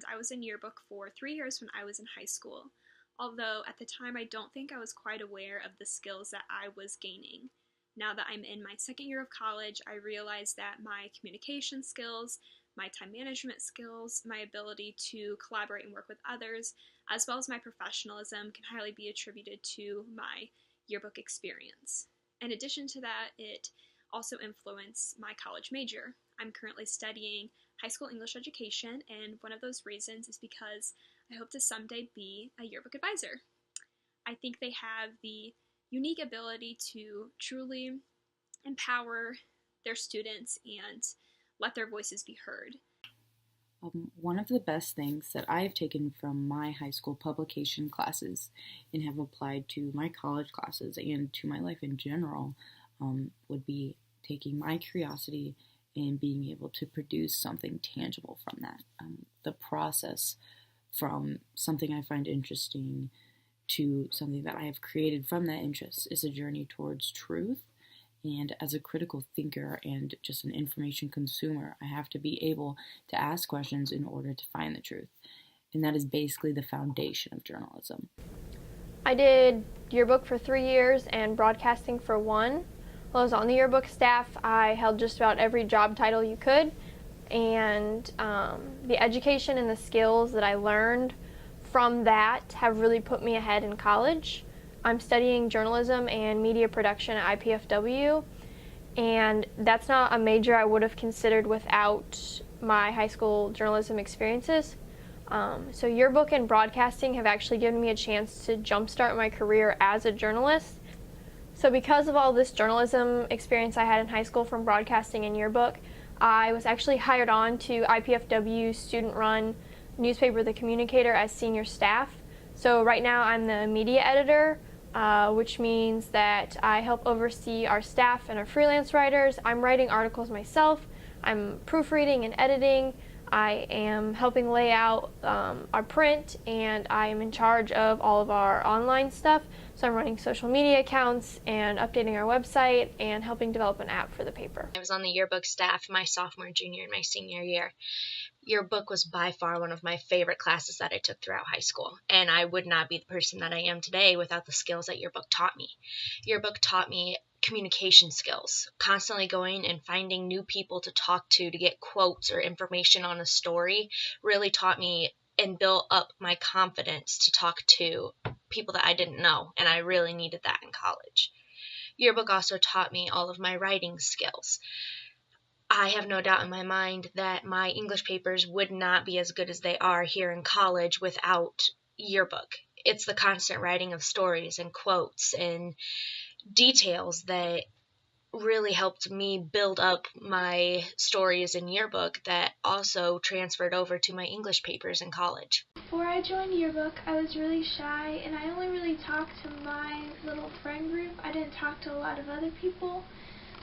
I was in yearbook for 3 years when I was in high school, although at the time I don't think I was quite aware of the skills that I was gaining. Now that I'm in my second year of college, I realize that my communication skills, my time management skills, my ability to collaborate and work with others, as well as my professionalism can highly be attributed to my yearbook experience. In addition to that, it also influenced my college major. I'm currently studying high school English education, and one of those reasons is because I hope to someday be a yearbook advisor. I think they have the unique ability to truly empower their students and let their voices be heard. One of the best things that I've taken from my high school publication classes and have applied to my college classes and to my life in general would be taking my curiosity and being able to produce something tangible from that. The process from something I find interesting to something that I have created from that interest is a journey towards truth. And as a critical thinker and just an information consumer, I have to be able to ask questions in order to find the truth. And that is basically the foundation of journalism. I did yearbook for 3 years and broadcasting for 1. While I was on the yearbook staff, I held just about every job title you could. And the education and the skills that I learned from that have really put me ahead in college. I'm studying journalism and media production at IPFW, and that's not a major I would have considered without my high school journalism experiences. So yearbook and broadcasting have actually given me a chance to jumpstart my career as a journalist. So because of all this journalism experience I had in high school from broadcasting and yearbook, I was actually hired on to IPFW's student-run newspaper, The Communicator, as senior staff. So right now I'm the media editor, which means that I help oversee our staff and our freelance writers. I'm writing articles myself. I'm proofreading and editing. I am helping lay out our print, and I am in charge of all of our online stuff. So I'm running social media accounts and updating our website and helping develop an app for the paper. I was on the yearbook staff my sophomore, junior, and my senior year. Yearbook was by far one of my favorite classes that I took throughout high school, and I would not be the person that I am today without the skills that yearbook taught me. Yearbook taught me communication skills, constantly going and finding new people to talk to get quotes or information on a story really taught me and built up my confidence to talk to people that I didn't know, and I really needed that in college. Yearbook also taught me all of my writing skills. I have no doubt in my mind that my English papers would not be as good as they are here in college without yearbook. It's the constant writing of stories and quotes and details that really helped me build up my stories in yearbook that also transferred over to my English papers in college. Before I joined yearbook, I was really shy, and I only really talked to my little friend group. I didn't talk to a lot of other people.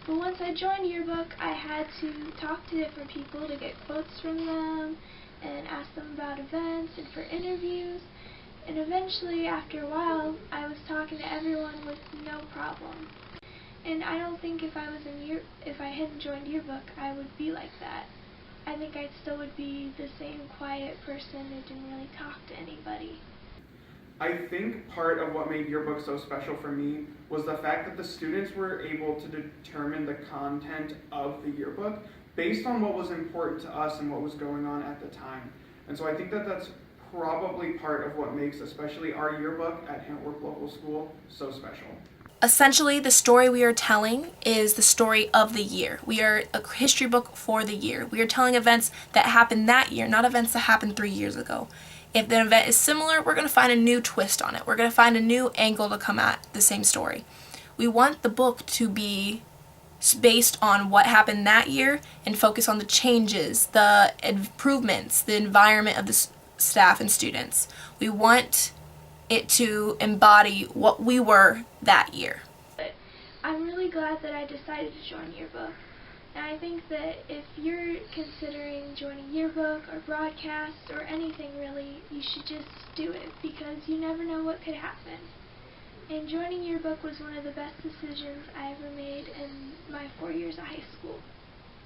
But once I joined yearbook, I had to talk to different people to get quotes from them and ask them about events and for interviews. And eventually, after a while, I was talking to everyone with no problem. And I don't think if I hadn't joined yearbook, I would be like that. I think I still would be the same quiet person who didn't really talk to anybody. I think part of what made yearbook so special for me was the fact that the students were able to determine the content of the yearbook based on what was important to us and what was going on at the time. And so I think that that's probably part of what makes especially our yearbook at Antwerp Local School so special. Essentially, the story we are telling is the story of the year. We are a history book for the year. We are telling events that happened that year, not events that happened 3 years ago. If the event is similar, we're going to find a new twist on it. We're going to find a new angle to come at the same story. We want the book to be based on what happened that year and focus on the changes, the improvements, the environment of the staff and students. We want it to embody what we were that year. I'm really glad that I decided to join yearbook. And I think that if you're considering joining yearbook or broadcast or anything really, you should just do it because you never know what could happen. And joining yearbook was one of the best decisions I ever made in my 4 years of high school.